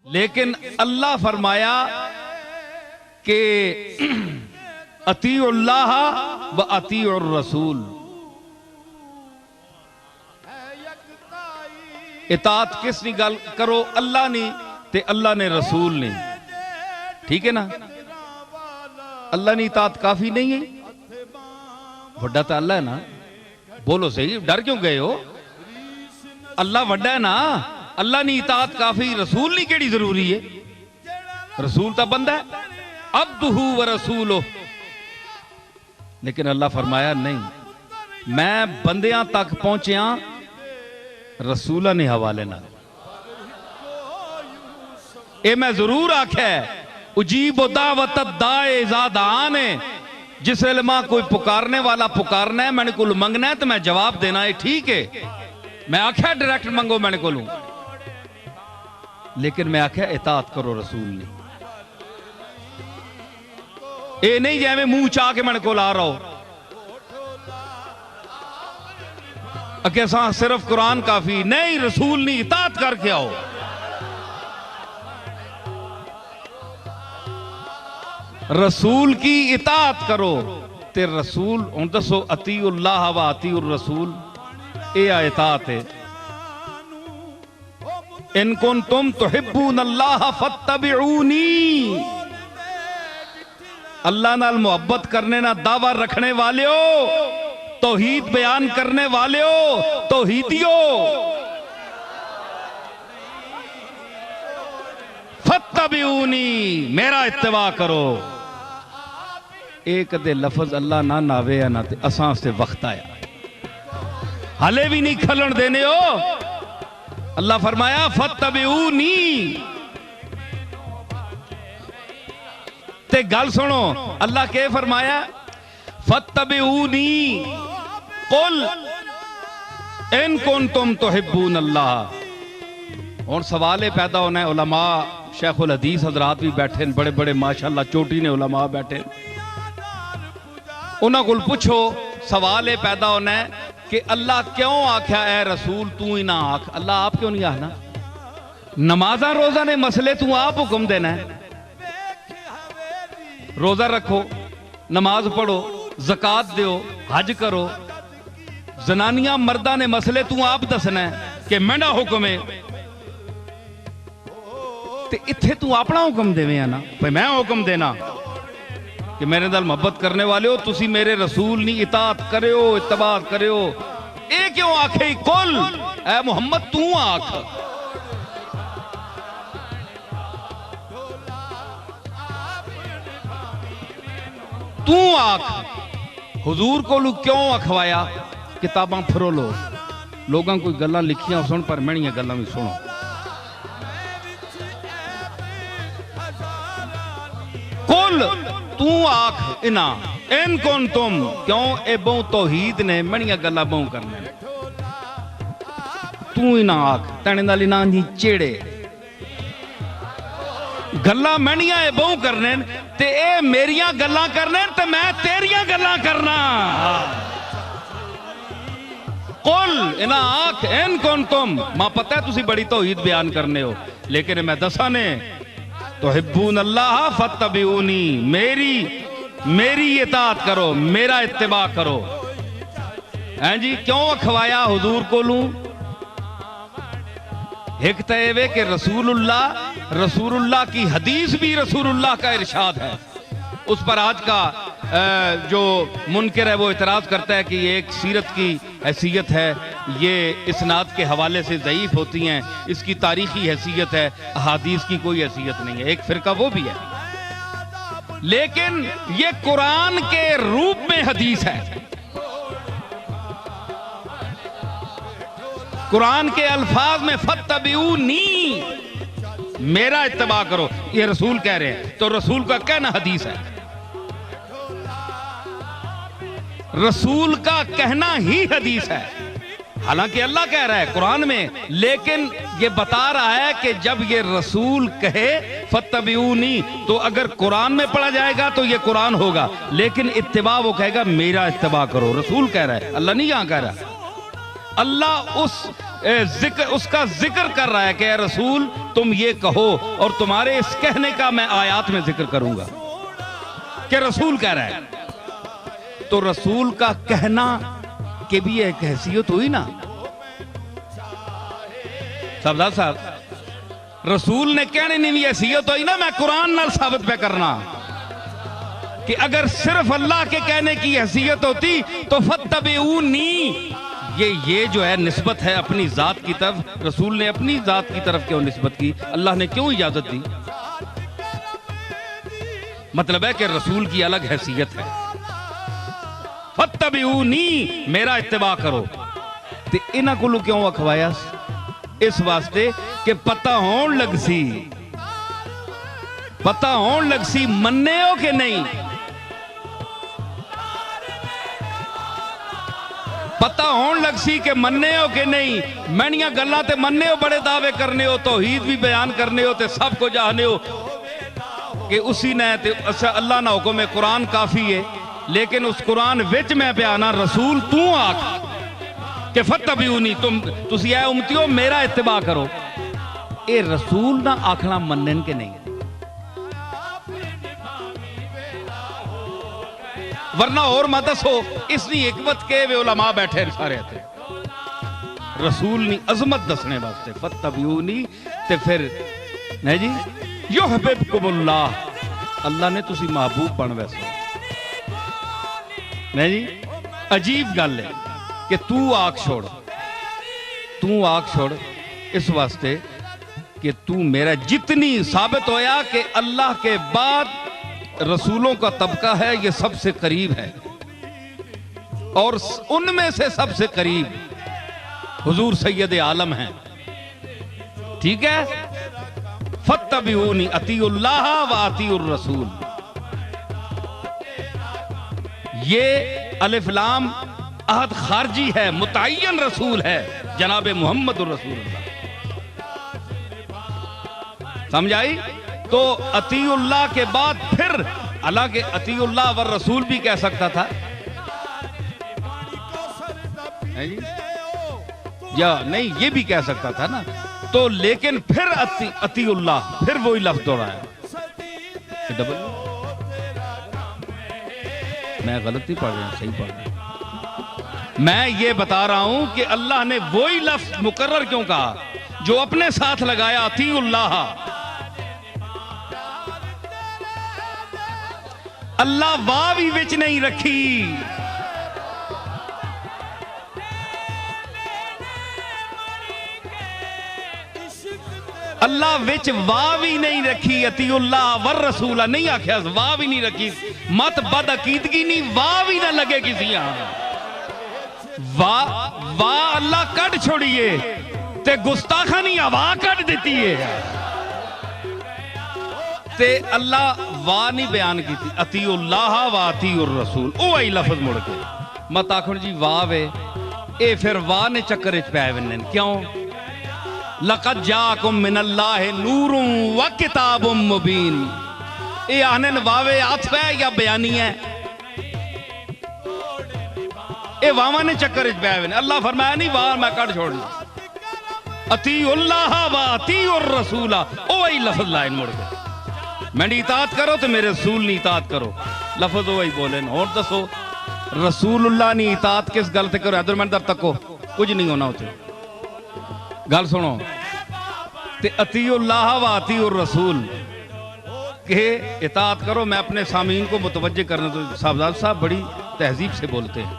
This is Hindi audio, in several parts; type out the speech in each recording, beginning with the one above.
लेकिन अल्लाह फरमाया कि अतीउल्लाह व अतीउर रसूल, इताअत किसनी गल करो, अल्लाह ने ते अल्लाह ने रसूल ने। ठीक है ना, अल्लाह ने इताअत काफी नहीं है, वड्डा तो अल्लाह है ना। बोलो सही, डर क्यों गए हो? अल्लाह वड्डा है ना, अल्लाह ने इताअत काफी, रसूल नहीं केड़ी जरूरी है? रसूल तो बंदा है, अब्दुहु व रसूलुहु। लेकिन अल्लाह फरमाया नहीं, मैं बंदियां तक पहुंचिया रसूला ने हवाले ना। ए मैं जरूर आख्या उजीब दावत दाए ज़ादान, जिस इल्मा कोई पुकारने वाला पुकारना है, मैंने को मंगना है तो मैं जवाब देना है। ठीक है, मैं आख्या डायरेक्ट मंगो मैंने को, लेकिन मैं आख्या इताअत करो रसूल ने। ए नहीं जैमें मुंह चाह के मैंने को ला रहा हो अके सा सिर्फ कुरान काफी नहीं, रसूल ने इताअत करके आओ। रसूल की इताअत करो ते रसूल हुन दसो अतीउल्लाह व अतीउर रसूल, ए इताअत है। इन कुंतुम तुहिब्बूनल्लाह फत्तबिऊनी, अल्लाह नाल मोहब्बत करने ना दावा रखने वाले हो, तौहीद बयान करने वाले हो, तौहीदियो, फत्तबिऊनी, मेरा इत्तिबा करो। एक दे लफ्ज अल्लाह ना नावे या ना ते असां से वक्त आया, हले भी नहीं खलन देने हो। अल्लाह फरमाया फत्तबिऊनी, ते गल सुनो अल्लाह के फरमाया फत्तबिऊनी कुल इन कुंतुम तुहिब्बून अल्लाह। और सवाल पैदा होना है, उलमा शेखुल हदीस हजरात भी बैठे, बड़े बड़े माशाअल्लाह चोटी ने उलमा बैठे, उन्होंने को पूछो, सवाल पैदा होना है कि अल्लाह क्यों आख्या है रसूल तू ही ना आख, अल्लाह आप क्यों नहीं आखना? नमाजा रोजा ने मसले तू आप हुक्म देना है, रोजा रखो, नमाज पढ़ो, ज़कात दो, हज करो। जनानियां मर्दा ने मसले तू आप दसना है कि मेरा हुक्म है, ते इत्थे तू अपना हुक्म देवे ना, भाई मैं हुक्म देना कि मेरे नाल मोहब्बत करने वाले हो तुसी मेरे रसूल नी इताअत करो, इत्तबा करो। ए क्यों आखे कुल ए मोहम्मद तू आख, तू आख। हुजूर को क्यों अखवाया? किताबां फरो लो, लोगों कोई गल्लां लिखियां सुन, पर मैनियां गल्लां भी सुनो। कुल तू आख इना इन कौन तुम, क्यों ए बहु तौहीद ने मैनियां गल्लां बहु करने, तू ही ना आख तने नाल ना जी चेड़े गल्लां मैनियां ए बहु करने ते ए मेरियां गल्लां करने ते मैं तेरियां गल्लां करना। कुल इना आख इन कौन तुम, मां पता है तुसी बड़ी तौहीद बयान करने हो, लेकिन मैं दसा ने तुहिब्बून अल्लाह फत्तबिऊनी, मेरी इताअत करो, मेरा इत्तिबा करो। हैं जी क्यों अखवाया हुजूर को लूं? एक तयवे कि रसूलुल्लाह की हदीस भी रसूलुल्लाह का इरशाद है। उस पर आज का जो मुनकर है वो इतराज करता है कि ये एक सीरत की हैसियत है, ये इस्नाद के हवाले से ज़ईफ होती हैं, इसकी तारीखी हैसियत है, अहादीस की कोई हैसियत नहीं है। एक फिरका वो भी है, लेकिन ये कुरान के रूप में हदीस है। कुरान के अल्फाज में फत्तबिऊनी, मेरा इत्तिबा करो, ये रसूल कह रहे हैं, तो रसूल का कहना हदीस है, रसूल का कहना ही हदीस है। हालांकि अल्लाह कह रहा है कुरान में, लेकिन ये बता रहा है कि जब ये रसूल कहे फत्तबिऊनी, तो अगर कुरान में पढ़ा जाएगा तो ये कुरान होगा, लेकिन इत्तिबा वो कहेगा मेरा इत्तिबा करो, रसूल कह रहा है, अल्लाह नहीं यहां कह रहा। अल्लाह उसका जिक्र कर रहा है कि रसूल तुम ये कहो, और तुम्हारे इस कहने का मैं आयात में जिक्र करूंगा कि रसूल कह रहा है। तो रसूल का कहना के भी एक हैसियत हुई ना सरदार साहब, रसूल ने कहने नहीं भी हैसियत हुई ना। मैं कुरान नाल साबित पे करना कि अगर सिर्फ अल्लाह के कहने की हैसियत होती तो फत्तबिऊनी, ये जो है निस्बत है अपनी जात की तरफ, रसूल ने अपनी जात की तरफ क्यों निस्बत की, अल्लाह ने क्यों इजाजत दी? मतलब है कि रसूल की अलग हैसियत है। फत्तबिऊनी, मेरा इत्तिबा करो। ते इन्हां कोलों क्यों अखवाया? इस वास्ते कि पता होन लग सी, पता होन लग सी मन्ने हो कि नहीं, पता होन लग सी कि मन्ने हो कि नहीं। मैनिया गल्लां ते मन्ने हो, बड़े दावे करने हो, तौहीद भी बयान करने हो, ते सब को जाने हो कि उसी ने ते अच्छा अल्लाह ना हुक्म है, कुरान काफी है, लेकिन उस कुरान विच मैं बयाना रसूल तू आख कि फत्तबिऊनी, तुसी ऐ उम्मतियो मेरा इत्तिबा करो। ए रसूल ना आखना मन्नन के नहीं, वरना और मत दसो इसनी हिकमत के वे उलमा बैठे सारे थे। रसूल नी अजमत दसने वास्ते फत्तबिऊनी, ते फिर नहीं जी युहब्बुकुमुल्लाह, अल्लाह ने तुसी महबूब बन वैसे नहीं जी। अजीब गल है कि तू आख छोड़, तू आख छोड़ इस वास्ते कि तू मेरा, जितनी साबित होया कि अल्लाह के बाद रसूलों का तबका है ये सबसे करीब है, और उनमें से सबसे करीब हुजूर सैयद आलम हैं। ठीक है, फत्तबिऊनी अतीउल्लाह व अतीउर रसूल। ये अलिफ लाम अहद खारजी है, मुतय्यन रसूल है जनाब मोहम्मद रसूलुल्लाह। समझ आई? तो अतीउल्लाह के बाद फिर, हालांकि अतीउल्लाह व रसूल भी कह सकता था है जी? या नहीं, ये भी कह सकता था ना। तो लेकिन फिर अतीउल्लाह, फिर वही लफ्ज दोहराया। डबल मैं गलत ही पढ़ रहा हूं, सही पढ़ रहा हूं। मैं ये बता रहा हूं कि अल्लाह ने वही लफ्ज मुकर्रर क्यों कहा जो अपने साथ लगाया, अतीउल्लाह। अल्लाह वाह भी विच नहीं रखी, अल्लाह विच वाह भी नहीं रखी। अतीउल्लाह वर रसूला नहीं आख्या, वाह भी नहीं रखी। मत बद अकीदगी नहीं, वाह भी ना लगे किसी वाह अल्लाह कट छोड़िए ते गुस्ताखानी हवा कट देती है, ते अल्लाह वाह नहीं बयान की थी। अतीउल्लाह व अतीउर रसूल, ओ आई लफ्ज मुड़ के मत आखो जी वाह वे, ए फिर वाह ने चक्कर च पै वने। क्यों? लक़द जाअकुम मिनल्लाहि नूरुन व किताबुम मुबीन। ए आनन वावे आतफ है या बयानी है? ए वावा ने चक्कर च पै वने। अल्लाह फरमाया नहीं वाह मैं कट छोड़ना, अतीउल्लाह व अतीउर रसूला, ओ आई लफ्ज लाइन मुड़ के मेरी इताअत करो तो मेरे रसूल नी इताअत करो। लफ्ज वही बोले न। और दसो रसूलुल्लाह नी इताअत किस गल ते करो? इधर मैंने तको कुछ नहीं होना उसे। गल सुनो, ते अतीउल्लाह व अतीउर रसूल के इताअत करो। मैं अपने सामीन को मुतवज्जे करने, तो साहबजाद साहब बड़ी तहजीब से बोलते हैं,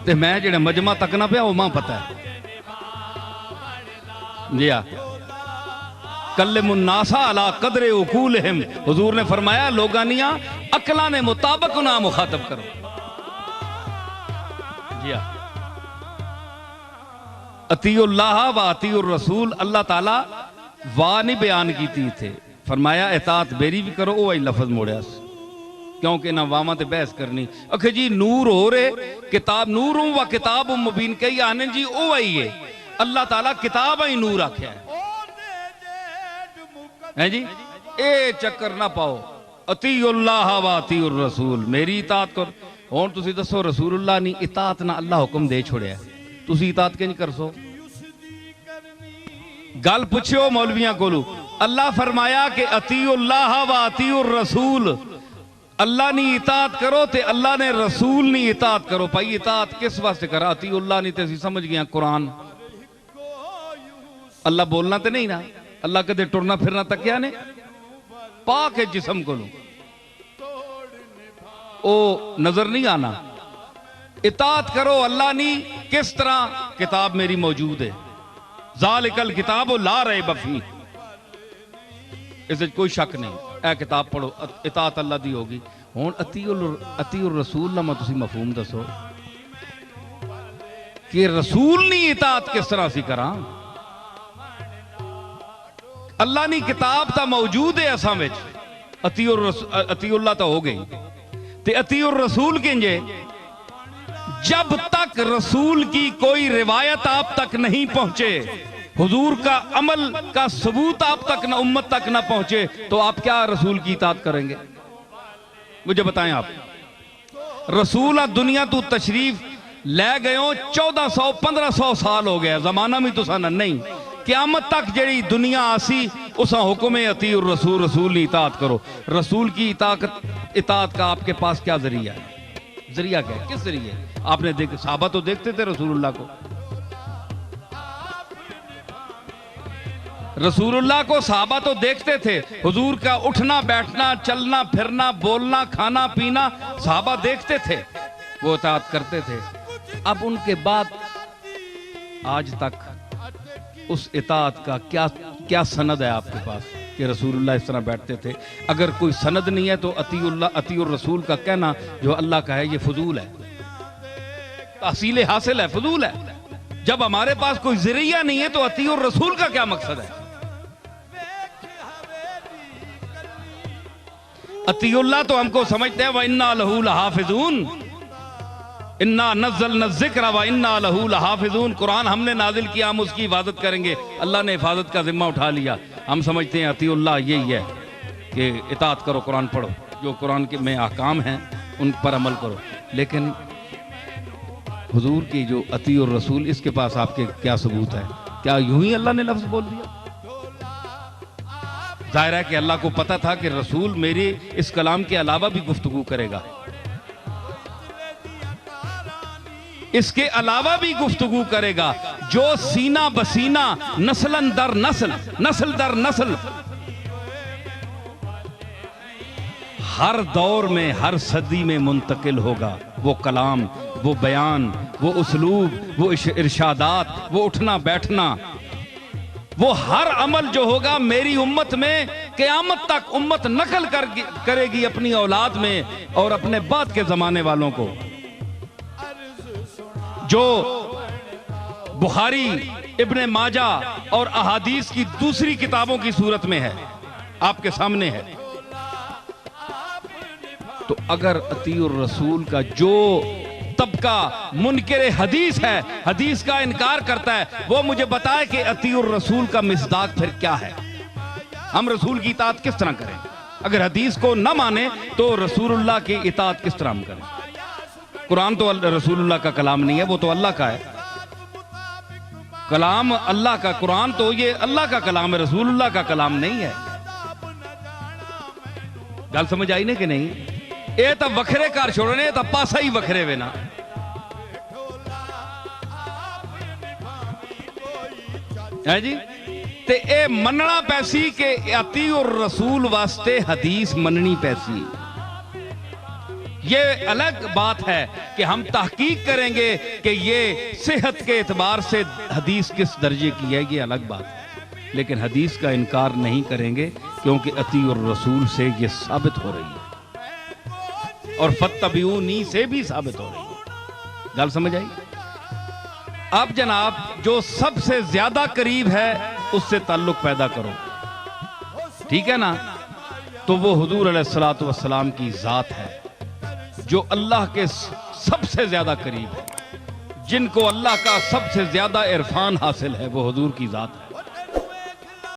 ते मैं जेड़ा मजमा तकना पिया वो मां पता है जी। कल्लमुन्नासा अला कदरे उकूलहिम, हुजूर ने फरमाया लोगानिया अकला ने मुताबिक ना मुखातब करो। जी अतीउल्लाह व अतीउर रसूल, अल्लाह ताला वाह नहीं बयान की थे, फरमाया इताअत मेरी भी करो। ओ आई लफ्ज मोड़िया क्योंकि ना वावा ते बहस करनी। अखे जी नूर हो रहे किताब, नूर व किताब मुबीन कही आने जी, ओ आई है अल्लाह ताला किताब ही नूर आख्या है जी। ए चक्कर ना पाओ, अतीउल्लाह व अतीउर रसूल, मेरी इताअत करो। हुण तुसीं दसो रसूलुल्लाह नी इताअत ना अल्लाह हुक्म दे छोड़िया, तुसीं इताअत क्यों नहीं कर सो? गल पुछो मौलवियां कोलू, अल्लाह फरमाया कि अतीउल्लाह व अतीउर रसूल, अल्लाह नी इताअत करो ते अल्लाह ने रसूल नी इताअत करो। भाई इताअत किस वास्ते करा? अतीउल्लाह नी ते असीं समझ गए कुरान, अल्लाह बोलना तो नहीं ना, अल्लाह कदे टुरना फिरना तकिया ने पाक है जिसम को ओ नजर नहीं आना। इताअत करो अल्लाह नी, किस तरह? किताब मेरी मौजूद है, ज़ालिकल किताब ला रैब फीह, इस कोई शक नहीं, ए किताब पढ़ो, इताअत अल्लाह दी होगी। हुण अतीउर रसूल दा तुसीं मफहूम दसो कि रसूल नी इताअत किस तरह सी करा? अल्लाह नी किताब तो मौजूद है असां विच, अतीउल्लाह तो हो गई, ते अतीउर रसूल किंजे? जब तक रसूल की कोई रिवायत आप तक नहीं पहुंचे, हुजूर का अमल का सबूत आप तक ना, उम्मत तक ना पहुंचे, तो आप क्या रसूल की इताअत करेंगे? मुझे बताएं आप। रसूल दुनिया तू तशरीफ ले गए हो 1400-1500 साल हो गया, जमाना भी तुसा नहीं, क़यामत तक जड़ी दुनिया आसी उसा हुक्म अतीउर रसूल, रसूल की इताअत करो। रसूल की इताअत का आपके पास क्या जरिया है? जरिया क्या है? किस जरिए? आपने सहाबा तो देखते थे रसूलुल्लाह को, रसूलुल्लाह को सहाबा तो देखते थे, हुजूर का उठना बैठना, चलना फिरना, बोलना, खाना पीना सहाबा देखते थे, वो इताअत करते थे। अब उनके बाद आज तक उस इताअत का क्या सनद है आपके पास कि रसूलुल्लाह इस तरह बैठते थे? अगर कोई सनद नहीं है तो अतीउर रसूल का कहना जो अल्लाह का है ये फजूल है, तहसील हासिल है, फजूल है। जब हमारे पास कोई जरिया नहीं है तो अतीउर रसूल का क्या मकसद है? अतीउल्लाह तो हमको समझते हैं व इन्ना लहू लहाफिजून, इन्ना नज़्ज़लना ज़िक्र व इन्ना लहू लहाफिजून, कुरान हमने नाजिल किया, हम उसकी हिफाजत करेंगे, अल्लाह ने हिफाजत का जिम्मा उठा लिया। हम समझते हैं अतीउल्लाह यही है कि इताअत करो, कुरान पढ़ो, जो कुरान के में अहकाम हैं उन पर अमल करो। लेकिन हुजूर की जो अतीउर रसूल, इसके पास आपके क्या सबूत है? क्या यूं ही अल्लाह ने लफ्ज बोल दिया? जाहिर है कि अल्लाह को पता था कि रसूल मेरे इस कलाम के अलावा भी गुफ्तगू करेगा, इसके अलावा भी गुफ्तगू करेगा, जो सीना बसीना, नस्लन दर नस्ल, नस्ल दर नस्ल, हर दौर में हर सदी में मुंतकिल होगा। वो कलाम, वो बयान, वो उसलूब, वो इरशादात, वो उठना बैठना, वो हर अमल जो होगा मेरी उम्मत में क़यामत तक उम्मत नकल करेगी अपनी औलाद में और अपने बाद के जमाने वालों को। जो बुखारी, इब्ने माजा और अहादीस की दूसरी किताबों की सूरत में है, आपके सामने है। तो अगर अतीउर रसूल का जो तबका मुनकिर हदीस है, हदीस का इनकार करता है, वो मुझे बताए कि अतीउर रसूल का मिसदाक फिर क्या है? हम रसूल की इताअत किस तरह करें? अगर हदीस को न माने तो रसूलुल्लाह की इताअत किस तरह हम करें? कुरान तो रसूलुल्लाह का कलाम नहीं है, वो तो अल्लाह का है। कलाम अल्लाह का, कुरान तो ये अल्लाह का कलाम है, रसूलुल्लाह का कलाम नहीं है। गल समझ आई ने कि नहीं? ये तो वखरे घर छोड़ने, तो पासा ही वखरे वे ना। है जी, ते ए मनना पैसी के अतीउर रसूल वास्ते हदीस मननी पैसी। ये अलग बात है कि हम तहकीक करेंगे कि ये सेहत के एतबार से हदीस किस दर्जे की है, ये अलग बात है। लेकिन हदीस का इनकार नहीं करेंगे क्योंकि अतीउर रसूल से ये साबित हो रही है और फत्तबिऊनी से भी साबित हो रही है। गल समझ आई? अब जनाब जो सबसे ज्यादा करीब है उससे ताल्लुक पैदा करो, ठीक है ना? तो वो हुजूर अलैहिस्सलातु वस्सलाम की जात है जो अल्लाह के सबसे ज्यादा करीब है, जिनको अल्लाह का सबसे ज्यादा इरफान हासिल है, वो हुजूर की जात है।